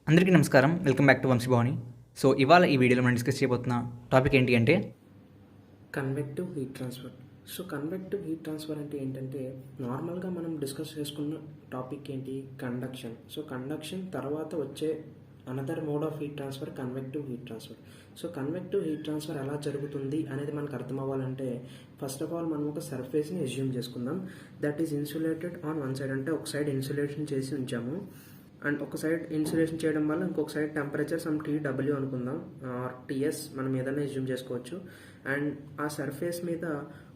అందరికీ నమస్కారం. Welcome back to Vamshibhavani. So ఇవాళ ఈ వీడియోలో మనం డిస్కస్ చేయబోతున్న టాపిక్ ఏంటి అంటే convective heat transfer. So convective heat transfer అంటే ఏంటంటే నార్మల్గా మనం డిస్కస్ చేసుకున్న టాపిక్ ఏంటి, కండక్షన్. సో కండక్షన్ తర్వాత వచ్చే another mode of heat transfer convective heat transfer. So convective heat transfer ఎలా జరుగుతుంది అనేది మనకు అర్థం అవ్వాలంటే ఫస్ట్ ఆఫ్ ఆల్ మనం ఒక సర్ఫేస్ని అజ్యూమ్ చేసుకుందాం. That is insulated on one side, అంటే ఒక సైడ్ ఇన్సులేషన్ చేసి ఉంచాము అండ్ ఒక సైడ్ ఇన్సులేషన్ చేయడం వల్ల ఇంకొక సైడ్ టెంపరేచర్ సమ్ TW అనుకుందాం ఆర్ TS మనం ఏదైనా అజ్యూమ్ చేసుకోవచ్చు. అండ్ ఆ సర్ఫేస్ మీద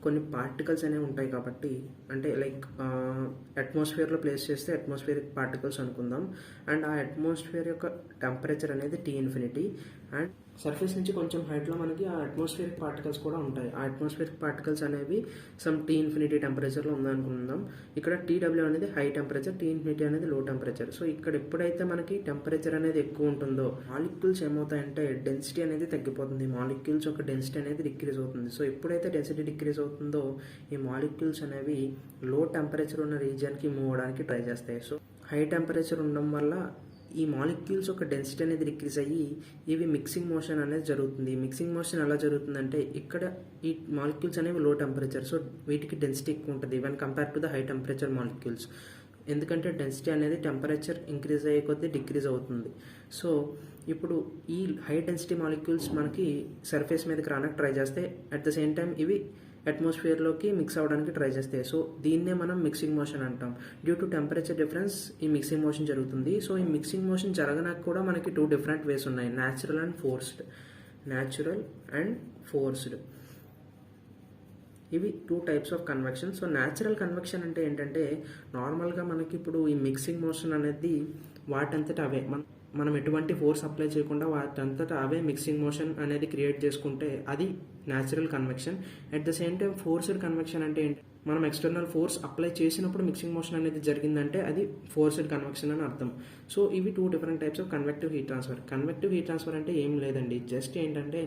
కొన్ని పార్టికల్స్ అనేవి ఉంటాయి కాబట్టి, అంటే లైక్ అట్మాస్ఫియర్లో ప్లేస్ చేస్తే అట్మాస్ఫియరిక్ పార్టికల్స్ అనుకుందాం. అండ్ ఆ అట్మాస్ఫియర్ యొక్క టెంపరేచర్ అనేది T∞. అండ్ సర్ఫేస్ నుంచి కొంచెం హైట్లో మనకి ఆ అట్మాస్ఫియరిక్ పార్టికల్స్ కూడా ఉంటాయి. ఆ అట్మాస్ఫియరిక్ పార్టికల్స్ అనేవి సమ్ T∞ టెంపరేచర్లో ఉందనుకుందాం. ఇక్కడ TW అనేది హై టెంపరేచర్, T∞ అనేది లో టెంపరేచర్. సో ఇక్కడ ఎప్పుడైతే మనకి టెంపరేచర్ అనేది ఎక్కువ ఉంటుందో మాలిక్యూల్స్ ఏమవుతాయంటే డెన్సిటీ అనేది తగ్గిపోతుంది. మాలిక్యూల్స్ యొక్క డెన్సిటీ అనేది డిక్రీజ్ అవుతుంది. సో ఎప్పుడైతే డెన్సిటీ డిక్రీజ్ అవుతుందో ఈ మాలిక్యూల్స్ అనేవి లో టెంపరేచర్ ఉన్న రీజియన్కి మూవ్ అవడానికి ట్రై చేస్తాయి. సో హై టెంపరేచర్ ఉండడం వల్ల ఈ మాలిక్యూల్స్ యొక్క డెన్సిటీ అనేది డిక్రీజ్ అయ్యి ఇవి మిక్సింగ్ మోషన్ అనేది జరుగుతుంది. మిక్సింగ్ మోషన్ ఎలా జరుగుతుందంటే ఇక్కడ ఈ మాలిక్యూల్స్ అనేవి లో టెంపరేచర్, సో వీటికి డెన్సిటీ ఎక్కువ ఉంటుంది when compare to the high temperature molecules. ఎందుకంటే డెన్సిటీ అనేది టెంపరేచర్ ఇంక్రీజ్ అయ్యే కొద్దీ డిక్రీజ్ అవుతుంది. సో ఇప్పుడు ఈ హై డెన్సిటీ మాలిక్యూల్స్ మనకి సర్ఫేస్ మీదకి రావడానికి ట్రై చేస్తే అట్ ద సేమ్ టైం ఇవి అట్మాస్ఫియర్లోకి మిక్స్ అవ్వడానికి ట్రై చేస్తాయి. సో దీన్నే మనం మిక్సింగ్ మోషన్ అంటాం. డ్యూ టు టెంపరేచర్ డిఫరెన్స్ ఈ మిక్సింగ్ మోషన్ జరుగుతుంది. సో ఈ మిక్సింగ్ మోషన్ జరగడానికి కూడా మనకి 2 డిఫరెంట్ వేస్ ఉన్నాయి, natural and forced. Natural and forced ఇవి 2 types of convection. So natural convection అంటే ఏంటంటే నార్మల్గా మనకి ఇప్పుడు ఈ మిక్సింగ్ మోషన్ అనేది వాటంతట అవే మనం ఎటువంటి ఫోర్స్ అప్లై చేయకుండా వాటంతటా అవే మిక్సింగ్ మోషన్ అనేది క్రియేట్ చేసుకుంటే అది natural convection. At the same time forced convection అంటే ఏంటి, మనం ఎక్స్టర్నల్ ఫోర్స్ అప్లై చేసినప్పుడు మిక్సింగ్ మోషన్ అనేది జరిగిందంటే అది ఫోర్స్డ్ కన్వెక్షన్ అని అర్థం. సో ఇవి 2 different types of convective heat transfer. Convective heat transfer అంటే ఏం లేదండి, జస్ట్ ఏంటంటే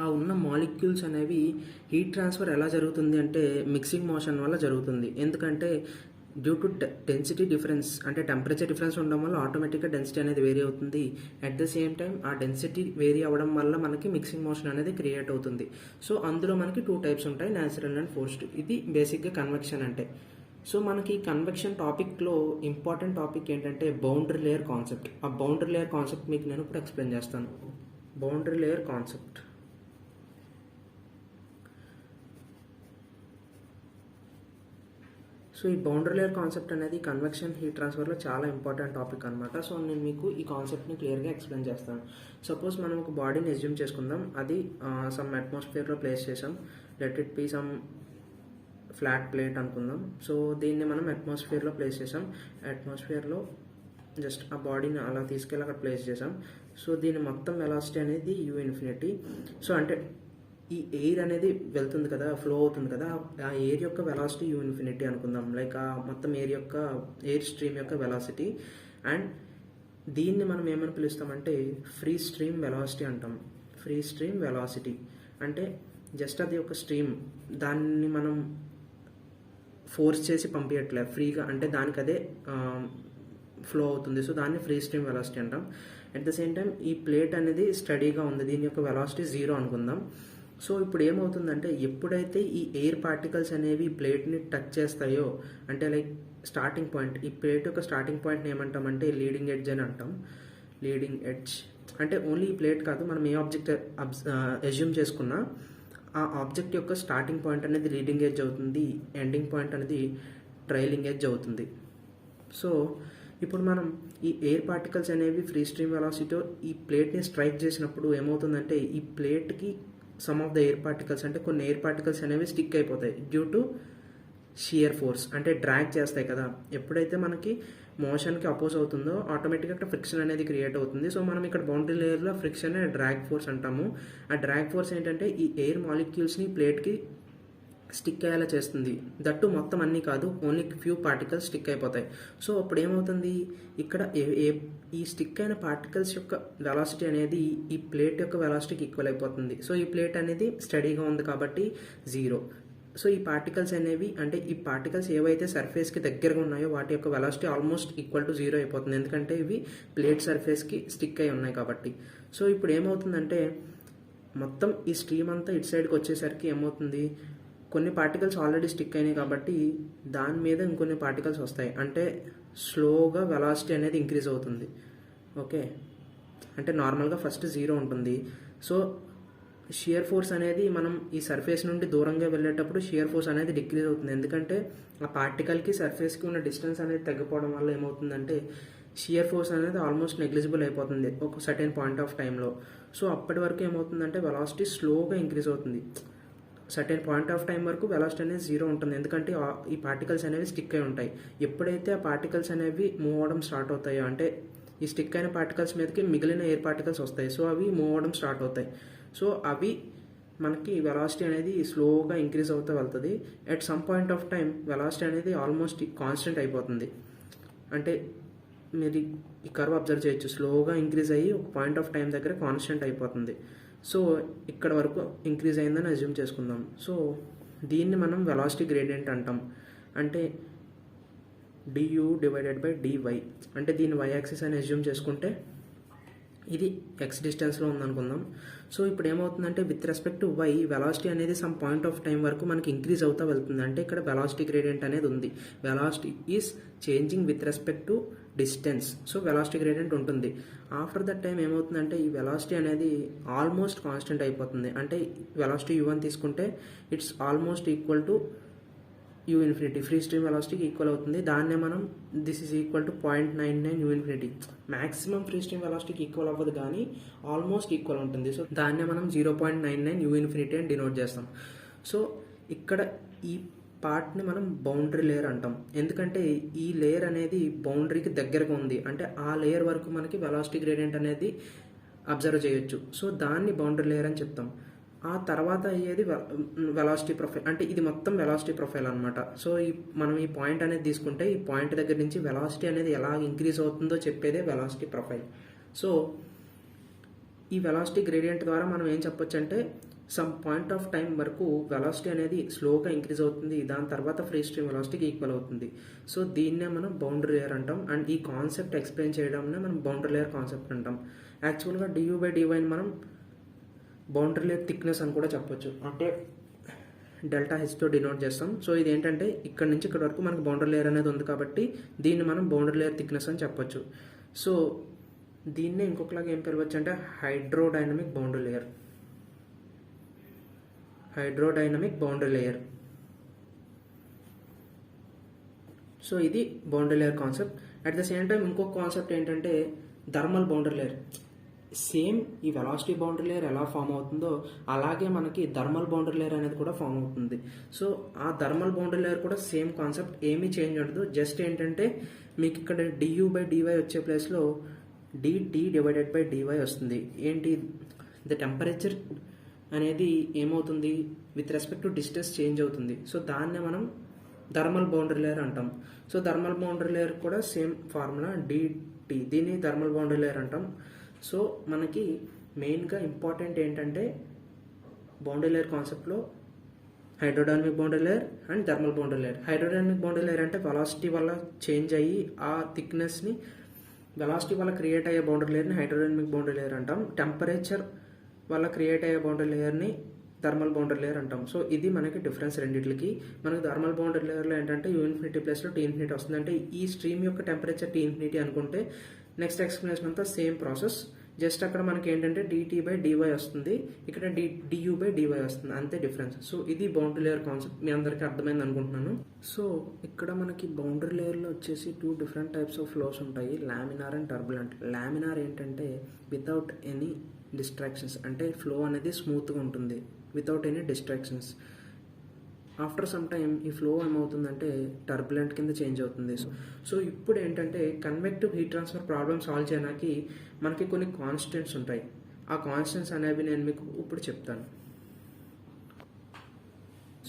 ఆ ఉన్న మాలిక్యూల్స్ అనేవి హీట్ ట్రాన్స్ఫర్ ఎలా జరుగుతుంది అంటే మిక్సింగ్ మోషన్ వల్ల జరుగుతుంది. ఎందుకంటే డ్యూ టు డెన్సిటీ డిఫరెన్స్, అంటే టెంపరేచర్ డిఫరెన్స్ ఉండడం వల్ల ఆటోమేటిక్గా డెన్సిటీ అనేది వేరీ అవుతుంది. అట్ ద సేమ్ టైం ఆ డెన్సిటీ వేరీ అవ్వడం వల్ల మనకి మిక్సింగ్ మోషన్ అనేది క్రియేట్ అవుతుంది. సో అందులో మనకి 2 టైప్స్ ఉంటాయి, న్యాచురల్ అండ్ ఫోర్స్డ్. ఇది బేసిక్గా కన్వెక్షన్ అంటే. సో మనకి కన్వెక్షన్ టాపిక్లో ఇంపార్టెంట్ టాపిక్ ఏంటంటే బౌండరీ లేయర్ కాన్సెప్ట్. ఆ బౌండరీ లేయర్ కాన్సెప్ట్ మీకు నేను ఇప్పుడు ఎక్స్ప్లెయిన్ చేస్తాను. Boundary layer concept. సో ఈ బౌండరీ లేయర్ కాన్సెప్ట్ అనేది కన్వెక్షన్ హీట్ ట్రాన్స్ఫర్లో చాలా ఇంపార్టెంట్ టాపిక్ అనమాట. సో నేను మీకు ఈ కాన్సెప్ట్ని క్లియర్గా ఎక్స్ప్లెయిన్ చేస్తాను. సపోజ్ మనం ఒక బాడీని అజ్యూమ్ చేసుకుందాం, అది సమ్ అట్మాస్ఫియర్లో ప్లేస్ చేసాం. Let it be some flat plate అనుకుందాం. సో దీన్ని మనం అట్మాస్ఫియర్లో ప్లేస్ చేసాం. అట్మాస్ఫియర్లో జస్ట్ ఆ బాడీని అలా తీసుకెళ్ళి అక్కడ ప్లేస్ చేసాం. సో దీని మొత్తం వెలాసిటీ అనేది U∞. సో అంటే ఈ ఎయిర్ అనేది వెళ్తుంది కదా, ఫ్లో అవుతుంది కదా, ఆ ఎయిర్ యొక్క వెలాసిటీ U∞ అనుకుందాం. లైక్ ఆ మొత్తం ఎయిర్ స్ట్రీమ్ యొక్క వెలాసిటీ. అండ్ దీన్ని మనం ఏమని పిలుస్తామంటే ఫ్రీ స్ట్రీమ్ వెలాసిటీ అంటాం. ఫ్రీ స్ట్రీమ్ వెలాసిటీ అంటే జస్ట్ అది ఒక స్ట్రీమ్, దాన్ని మనం ఫోర్స్ చేసి పంపించట్లే, ఫ్రీగా అంటే దానికి అదే ఫ్లో అవుతుంది. సో దాన్ని ఫ్రీ స్ట్రీమ్ వెలాసిటీ అంటాం. అట్ ద సేమ్ టైం ఈ ప్లేట్ అనేది స్టడీగా ఉంది, దీని యొక్క వెలాసిటీ 0 అనుకుందాం. సో ఇప్పుడు ఏమవుతుందంటే ఎప్పుడైతే ఈ ఎయిర్ పార్టికల్స్ అనేవి ప్లేట్ని టచ్ చేస్తాయో, అంటే లైక్ స్టార్టింగ్ పాయింట్, ఈ ప్లేట్ యొక్క స్టార్టింగ్ పాయింట్ని ఏమంటామంటే లీడింగ్ ఎడ్జ్ అని అంటాం. లీడింగ్ ఎడ్జ్ అంటే ఓన్లీ ఈ ప్లేట్ కాదు, మనం ఏ ఆబ్జెక్ట్ అజ్యూమ్ చేసుకున్నా ఆ ఆబ్జెక్ట్ యొక్క స్టార్టింగ్ పాయింట్ అనేది లీడింగ్ ఎడ్జ్ అవుతుంది, ఎండింగ్ పాయింట్ అనేది ట్రైలింగ్ ఎడ్జ్ అవుతుంది. సో ఇప్పుడు మనం ఈ ఎయిర్ పార్టికల్స్ అనేవి ఫ్రీ స్ట్రీమ్ వెలాసిటీతో ఈ ప్లేట్ని స్ట్రైక్ చేసినప్పుడు ఏమవుతుందంటే ఈ ప్లేట్కి some of the air particles, అంటే కొన్ని ఎయిర్ పార్టికల్స్ అనేవి స్టిక్ అయిపోతాయి డ్యూ టు షియర్ ఫోర్స్, అంటే డ్రాగ్ చేస్తాయి కదా. ఎప్పుడైతే మనకి మోషన్కి అపోజ్ అవుతుందో ఆటోమేటిక్గా అక్కడ ఫ్రిక్షన్ అనేది క్రియేట్ అవుతుంది. సో మనం ఇక్కడ బౌండరీ లేయర్లో ఫ్రిక్షన్ డ్రాగ్ ఫోర్స్ అంటాము. ఆ డ్రాగ్ ఫోర్స్ ఏంటంటే ఈ ఎయిర్ మాలిక్యూల్స్ని ప్లేట్కి స్టిక్ అయ్యేలా చేస్తుంది. దట్టు మొత్తం అన్నీ కాదు, ఓన్లీ ఫ్యూ పార్టికల్స్ స్టిక్ అయిపోతాయి. సో అప్పుడు ఏమవుతుంది, ఇక్కడ ఈ స్టిక్ అయిన పార్టికల్స్ యొక్క వెలాసిటీ అనేది ఈ ప్లేట్ యొక్క వెలాసిటీకి ఈక్వల్ అయిపోతుంది. సో ఈ ప్లేట్ అనేది స్టడీగా ఉంది కాబట్టి 0. సో ఈ పార్టికల్స్ అనేవి అంటే ఈ పార్టికల్స్ ఏవైతే సర్ఫేస్కి దగ్గరగా ఉన్నాయో వాటి యొక్క వెలాసిటీ ఆల్మోస్ట్ ఈక్వల్ టు 0 అయిపోతుంది, ఎందుకంటే ఇవి ప్లేట్ సర్ఫేస్కి స్టిక్ అయి ఉన్నాయి కాబట్టి. సో ఇప్పుడు ఏమవుతుందంటే మొత్తం ఈ స్ట్రీమ్ అంతా ఇటు సైడ్కి వచ్చేసరికి ఏమవుతుంది, కొన్ని పార్టికల్స్ ఆల్రెడీ స్టిక్ అయినాయి కాబట్టి దాని మీద ఇంకొన్ని పార్టికల్స్ వస్తాయి, అంటే స్లోగా వెలాసిటీ అనేది ఇంక్రీజ్ అవుతుంది. ఓకే, అంటే నార్మల్గా ఫస్ట్ 0 ఉంటుంది. సో షియర్ ఫోర్స్ అనేది మనం ఈ సర్ఫేస్ నుండి దూరంగా వెళ్ళేటప్పుడు షియర్ ఫోర్స్ అనేది డిక్రీజ్ అవుతుంది, ఎందుకంటే ఆ పార్టికల్కి సర్ఫేస్కి ఉన్న డిస్టెన్స్ అనేది తగ్గిపోవడం వల్ల ఏమవుతుందంటే షియర్ ఫోర్స్ అనేది ఆల్మోస్ట్ నెగ్లిజిబుల్ అయిపోతుంది ఒక సర్టెన్ పాయింట్ ఆఫ్ టైంలో. సో అప్పటి వరకు ఏమవుతుందంటే వెలాసిటీ స్లోగా ఇంక్రీజ్ అవుతుంది. సర్టెన్ పాయింట్ ఆఫ్ టైం వరకు వెలాసిటీ అనేది 0 ఉంటుంది, ఎందుకంటే ఈ పార్టికల్స్ అనేవి స్టిక్ అయి ఉంటాయి. ఎప్పుడైతే ఆ పార్టికల్స్ అనేవి మూవ్ అవడం స్టార్ట్ అవుతాయో, అంటే ఈ స్టిక్ అయిన పార్టికల్స్ మీదకి మిగిలిన ఎయిర్ పార్టికల్స్ వస్తాయి, సో అవి మూవ్ అవడం స్టార్ట్ అవుతాయి. సో అవి మనకి వెలాసిటీ అనేది స్లోగా ఇంక్రీజ్ అవుతూ వెళ్తుంది. At some point of time velocity అనేది ఆల్మోస్ట్ కాన్స్టెంట్ అయిపోతుంది. అంటే మీరు ఈ కర్వ్ అబ్జర్వ్ చేయొచ్చు, స్లోగా ఇంక్రీజ్ అయ్యి ఒక పాయింట్ ఆఫ్ టైం దగ్గర కాన్స్టెంట్ అయిపోతుంది. సో ఇక్కడ వరకు ఇంక్రీజ్ అయిందని అజ్యూమ్ చేసుకుందాం. సో దీన్ని మనం వెలాసిటీ గ్రేడియంట్ అంటాం. అంటే du డివైడెడ్ బై dy, అంటే దీన్ని y యాక్సిస్ అని అజ్యూమ్ చేసుకుంటే ఇది x డిస్టెన్స్లో ఉందనుకుందాం. సో ఇప్పుడు ఏమవుతుందంటే with respect to y velocity అనేది సమ్ పాయింట్ ఆఫ్ టైం వరకు మనకి ఇంక్రీజ్ అవుతూ వెళ్తుంది, అంటే ఇక్కడ వెలాసిటీ గ్రేడియంట్ అనేది ఉంది. Velocity is changing with respect to distance, so velocity gradient ఉంటుంది. ఆఫ్టర్ దట్ టైం ఏమవుతుందంటే ఈ వెలాసిటీ అనేది ఆల్మోస్ట్ కాన్స్టెంట్ అయిపోతుంది, అంటే వెలాసిటీ u1 తీసుకుంటే it's almost equal to u infinity, free stream వెలాసిటీకి ఈక్వల్ అవుతుంది. దాన్నే మనం this is equal to 0.99 u infinity. Maximum free stream వెలాసిటీకి ఈక్వల్ అవ్వదు కానీ ఆల్మోస్ట్ ఈక్వల్ ఉంటుంది. సో దాన్నే మనం 0.99 u ఇన్ఫినిటీ అని డినోట్ చేస్తాం. సో ఇక్కడ ఈ పార్ట్ని మనం బౌండరీ లేయర్ అంటాం, ఎందుకంటే ఈ లేయర్ అనేది బౌండరీకి దగ్గరగా ఉంది, అంటే ఆ లేయర్ వరకు మనకి వెలాసిటీ గ్రేడియంట్ అనేది అబ్జర్వ్ చేయొచ్చు. సో దాన్ని బౌండరీ లేయర్ అని చెప్తాం. ఆ తర్వాత అయ్యేది వెలాసిటీ ప్రొఫైల్, అంటే ఇది మొత్తం వెలాసిటీ ప్రొఫైల్ అనమాట. సో మనం ఈ పాయింట్ అనేది తీసుకుంటే ఈ పాయింట్ దగ్గర నుంచి వెలాసిటీ అనేది ఎలా ఇంక్రీజ్ అవుతుందో చెప్పేదే వెలాసిటీ ప్రొఫైల్. సో ఈ వెలాసిటీ గ్రేడియంట్ ద్వారా మనం ఏం చెప్పొచ్చు అంటే సమ్ పాయింట్ ఆఫ్ టైం వరకు వెలాసిటీ అనేది స్లోగా ఇంక్రీజ్ అవుతుంది, దాని తర్వాత ఫ్రీ స్ట్రీమ్ వెలాసిటీకి ఈక్వల్ అవుతుంది. సో దీన్నే మనం బౌండరీ లేయర్ అంటాం. అండ్ ఈ కాన్సెప్ట్ ఎక్స్ప్లెయిన్ చేయడంనే మనం బౌండరీ లేయర్ కాన్సెప్ట్ అంటాం. యాక్చువల్గా du బై dy మనం బౌండరీ లేయర్ థిక్నెస్ అని కూడా చెప్పొచ్చు, అంటే డెల్టా హెచ్తో డినోట్ చేస్తాం. సో ఇది ఏంటంటే ఇక్కడ నుంచి ఇక్కడ వరకు మనకు బౌండరీ లేయర్ అనేది ఉంది కాబట్టి దీన్ని మనం బౌండరీ లేయర్ థిక్నెస్ అని చెప్పొచ్చు. సో దీన్నే ఇంకొకలాగా ఏం పిలవచ్చు అంటే hydrodynamic boundary layer. Hydrodynamic boundary layer. So ఇది boundary layer concept. At the same time ఇంకొక కాన్సెప్ట్ ఏంటంటే థర్మల్ బౌండరీ లేయర్. సేమ్ ఈ వెలాసిటీ బౌండరీ లేయర్ ఎలా ఫామ్ అవుతుందో అలాగే మనకి థర్మల్ బౌండరీ లేయర్ అనేది కూడా ఫామ్ అవుతుంది. సో ఆ థర్మల్ బౌండరీ లేయర్ కూడా సేమ్ కాన్సెప్ట్, ఏమీ చేంజ్ ఉండదు. జస్ట్ ఏంటంటే మీకు ఇక్కడ du బై dy వచ్చే ప్లేస్లో dt డివైడెడ్ బై dy వస్తుంది. ఏంటి, ద టెంపరేచర్ అనేది ఏమవుతుంది with respect to distance change అవుతుంది. సో దాన్నే మనం థర్మల్ బౌండరీ లేయర్ అంటాం. సో థర్మల్ బౌండరీ లేయర్ కూడా సేమ్ ఫార్ములా dt, దీన్ని థర్మల్ బౌండరీ లేయర్ అంటాం. సో మనకి మెయిన్గా ఇంపార్టెంట్ ఏంటంటే బౌండరీ లేయర్ కాన్సెప్ట్లో hydrodynamic boundary layer and thermal boundary layer. Hydrodynamic boundary layer అంటే వెలాసిటీ వల్ల చేంజ్ అయ్యి ఆ థిక్నెస్ని, వెలాసిటీ వల్ల క్రియేట్ అయ్యే బౌండరీ లేయర్ని హైడ్రోడైనమిక్ బౌండరీ లేయర్ అంటాం. టెంపరేచర్ వల్ల క్రియేట్ అయ్యే బౌండరీ లేయర్ని థర్మల్ బౌండరీ లేయర్ అంటాం. సో ఇది మనకి డిఫరెన్స్ రెండింటికి. మనకి థర్మల్ బౌండరీ లేయర్లో ఏంటంటే u ఇన్ఫినిటీ ప్లస్లో T ఇన్ఫినిటీ వస్తుంది, అంటే ఈ స్ట్రీమ్ యొక్క టెంపరేచర్ T ఇన్ఫినిటీ అనుకుంటే నెక్స్ట్ ఎక్స్ప్లెనేషన్ అంతా సేమ్ ప్రాసెస్, జస్ట్ అక్కడ మనకి ఏంటంటే dt బై dy వస్తుంది, ఇక్కడ du బై dy వస్తుంది, అంతే డిఫరెన్స్. సో ఇది బౌండరీ లేయర్ కాన్సెప్ట్, మీ అందరికీ అర్థమైంది అనుకుంటున్నాను. సో ఇక్కడ మనకి బౌండరీ లేయర్లో వచ్చేసి 2 డిఫరెంట్ టైప్స్ ఆఫ్ ఫ్లోస్ ఉంటాయి, లామినార్ అండ్ టర్బులెంట్. లామినార్ ఏంటంటే వితౌట్ ఎనీ డిస్ట్రాక్షన్స్, అంటే ఫ్లో అనేది స్మూత్గా ఉంటుంది without any distractions. After some time ఈ ఫ్లో ఏమవుతుందంటే టర్బులెంట్ కింద చేంజ్ అవుతుంది. సో ఇప్పుడు ఏంటంటే convective heat transfer problem solve చేయడానికి మనకి కొన్ని కాన్స్టెంట్స్ ఉంటాయి. ఆ కాన్స్టెంట్స్ అనేవి నేను మీకు ఇప్పుడు చెప్తాను.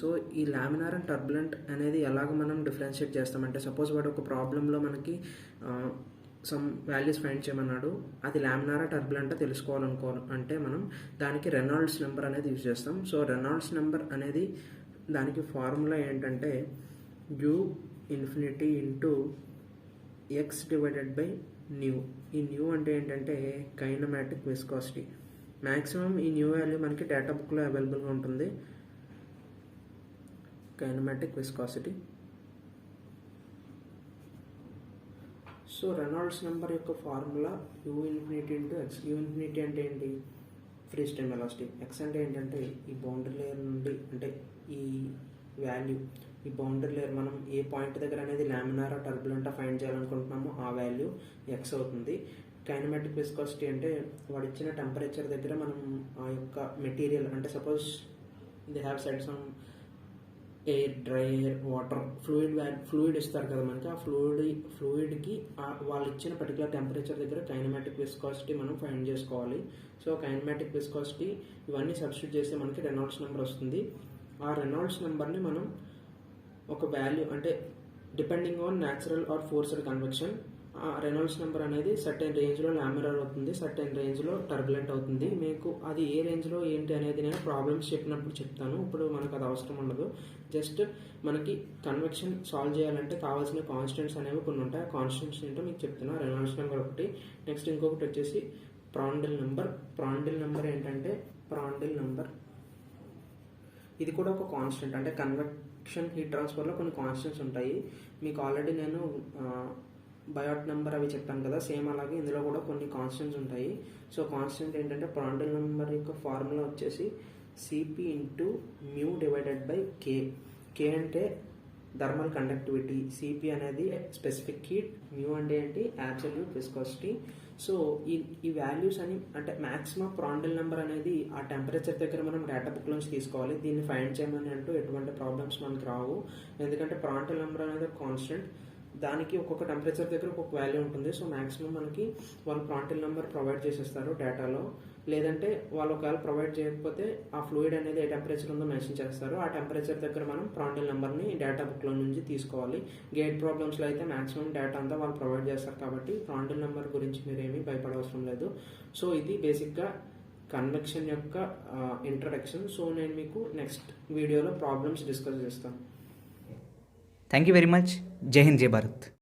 సో ఈ లామినార్ అండ్ టర్బులెంట్ అనేది ఎలాగ మనం డిఫరెన్షియేట్ చేస్తామంటే, సపోజ్ వాడు ఒక ప్రాబ్లంలో మనకి సమ్ వాల్యూస్ ఫైండ్ చేయమన్నాడు, అది లామినారా టర్బులెంటా తెలుసుకోవాలనుకో అంటే మనం దానికి రెనాల్డ్స్ నెంబర్ అనేది యూజ్ చేస్తాం. సో రెనాల్డ్స్ నెంబర్ అనేది దానికి ఫార్ములా ఏంటంటే u infinity into x divided by nu. ఈ న్యూ అంటే ఏంటంటే కైనమాటిక్ విస్కాసిటీ. మ్యాక్సిమం ఈ న్యూ వాల్యూ మనకి డేటా బుక్లో అవైలబుల్గా ఉంటుంది. Kinematic viscosity. So Reynolds number యొక్క formula u infinity into x. U infinity అంటే ఏంటి? Free stream velocity. ఎక్స్ అంటే ఏంటంటే ఈ బౌండరీ లేయర్ నుండి, అంటే ఈ వాల్యూ, ఈ బౌండరీ లేయర్ మనం ఏ పాయింట్ దగ్గర అనేది లామినారా టర్బులెంటా ఫైండ్ చేయాలనుకుంటున్నామో ఆ వాల్యూ ఎక్స్ అవుతుంది. కైనమాటిక్ విస్కాసిటీ అంటే వాడు ఇచ్చిన టెంపరేచర్ దగ్గర మనం ఆ యొక్క మెటీరియల్, అంటే suppose they have set some air, dry air, water, fluid ఇస్తారు కదా మనకి. ఆ ఫ్లూయిడ్కి వాళ్ళు ఇచ్చిన పర్టికులర్ టెంపరేచర్ దగ్గర కైనమాటిక్ విస్కాసిటీ మనం ఫైండ్ చేసుకోవాలి. సో కైనమాటిక్ విస్కాసిటీ ఇవన్నీ సబ్స్టిట్యూట్ చేస్తే మనకి రెనాల్డ్స్ నెంబర్ వస్తుంది. ఆ రెనాల్డ్స్ నెంబర్ని మనం ఒక వాల్యూ, అంటే depending on natural or forced convection, ఆ రెనాల్డ్స్ నెంబర్ అనేది సర్టెన్ రేంజ్లో లామినార్ అవుతుంది, సర్టెన్ రేంజ్లో టర్బులెంట్ అవుతుంది. మీకు అది ఏ రేంజ్లో ఏంటి అనేది నేను ప్రాబ్లమ్స్ చెప్పినప్పుడు చెప్తాను. ఇప్పుడు మనకు అది అవసరం ఉండదు. జస్ట్ మనకి కన్వెక్షన్ సాల్వ్ చేయాలంటే కావాల్సిన కాన్స్టెంట్స్ అనేవి కొన్ని ఉంటాయి. ఆ కాన్స్టెంట్స్ ఏంటో మీకు చెప్తున్నా. రెనాల్డ్స్ నెంబర్ ఒకటి. నెక్స్ట్ ఇంకొకటి వచ్చేసి ప్రాండిల్ నెంబర్. ప్రాండిల్ నెంబర్ ఏంటంటే ఇది కూడా ఒక కాన్స్టెంట్. అంటే కన్వెక్షన్ హీట్ ట్రాన్స్ఫర్లో కొన్ని కాన్స్టెంట్స్ ఉంటాయి. మీకు ఆల్రెడీ నేను బయాట్ నెంబర్ అవి చెప్పాను కదా, సేమ్ అలాగే ఇందులో కూడా కొన్ని కాన్స్టెంట్స్ ఉంటాయి. సో కాన్స్టెంట్ ఏంటంటే ప్రాండిల్ నెంబర్ యొక్క ఫార్ములా వచ్చేసి CP into mu divided by k. K అంటే థర్మల్ కండక్టివిటీ, సిపి అనేది స్పెసిఫిక్ హీట్, మ్యూ అంటే ఏంటి అబ్సల్యూట్ విస్కాసిటీ. సో ఈ వాల్యూస్ అని, అంటే మ్యాక్సిమం ప్రాండిల్ నెంబర్ అనేది ఆ టెంపరేచర్ దగ్గర మనం డేటా బుక్ నుంచి తీసుకోవాలి. దీన్ని ఫైండ్ చేయమని అంటూ ఎటువంటి ప్రాబ్లమ్స్ మనకి రావు. ఎందుకంటే ప్రాండిల్ నెంబర్ అనేది కాన్స్టెంట్, దానికి ఒక్కొక్క టెంపరేచర్ దగ్గర ఒక్కొక్క వాల్యూ ఉంటుంది. సో మ్యాక్సిమం మనకి వాళ్ళు ప్రాండిల్ నెంబర్ ప్రొవైడ్ చేసేస్తారు డేటాలో. లేదంటే వాళ్ళు ఒకవేళ ప్రొవైడ్ చేయకపోతే ఆ ఫ్లూయిడ్ అనేది ఏ టెంపరేచర్ ఉందో మెన్షన్ చేస్తారు. ఆ టెంపరేచర్ దగ్గర మనం ప్రాండిల్ నెంబర్ని డేటా బుక్లో నుంచి తీసుకోవాలి. గేట్ ప్రాబ్లమ్స్లో అయితే మ్యాక్సిమం డేటా అంతా వాళ్ళు ప్రొవైడ్ చేస్తారు కాబట్టి ప్రాండిల్ నెంబర్ గురించి మీరు ఏమీ భయపడవసరం లేదు. సో ఇది బేసిక్గా కన్వెక్షన్ యొక్క ఇంట్రడక్షన్. సో నేను మీకు నెక్స్ట్ వీడియోలో ప్రాబ్లమ్స్ డిస్కస్ చేస్తాను. Thank you very much. జై హింద్, జై భారత్.